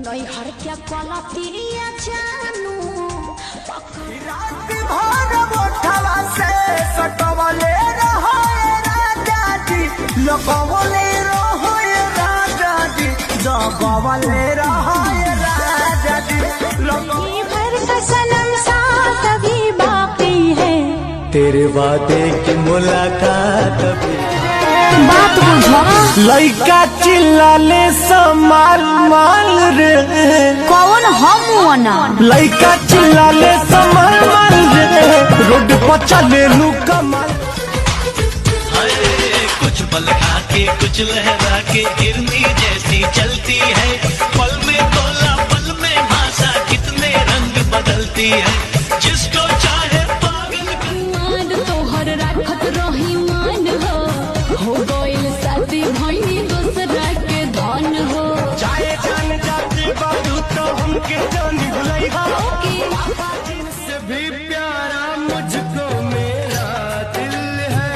नैहर क्या कला तिरिया जानू रात भर मोठवा से सटवले रहो राजा जी लगवले रहो राजा जी दबवले रहो राजा जी ये भर का सनम साथ अभी बाकी है तेरे वादे की मुलाकात अभी बात बुझो लइका चिल्लाले समाल माल रे कौन हम ना लइका चिल्लाले समाल माल रे रोड पर चले लू कमाल कुछ पल आके कुछ लहरा के गिरनी जैसी चलती है पल में तोला पल में भाषा कितने रंग बदलती है जिसको चाहे मान तोहर राखत रही मान हो गइल साथी भइनी दूसरा के धन हो चाहे जान जाती बाबू तो हमके जान भुलाई से भी प्यारा मुझको मेरा दिल है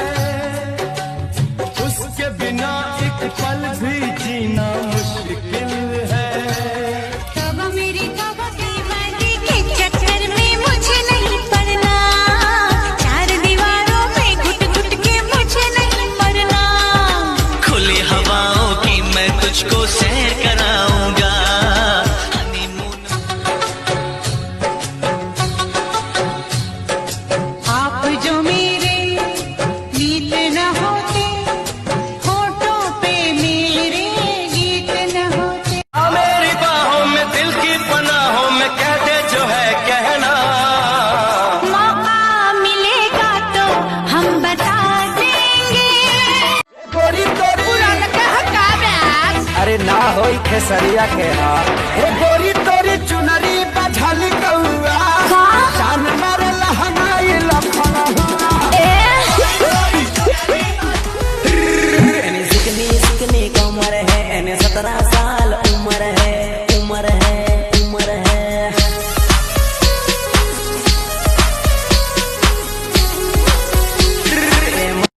उसके बिना एक पल भी जीना मुश्किल है तब मेरी दीवानी के चक्कर में मुझे नहीं पड़ना चार दीवारों में घुट घुट के मुझे नहीं मरना खुली हवाओं की मैं तुझको सैर कराऊंगा हनीमून आप जो मेरे गीत न होते होठों पे मेरे गीत न होते मेरी बाहों में दिल की पनाहों में कह दे जो है कहना मौका मिलेगा तो हम बता देंगे गोरी तोरी पुराना कहा अरे ना होई खेसरिया के हाथ हे गोरी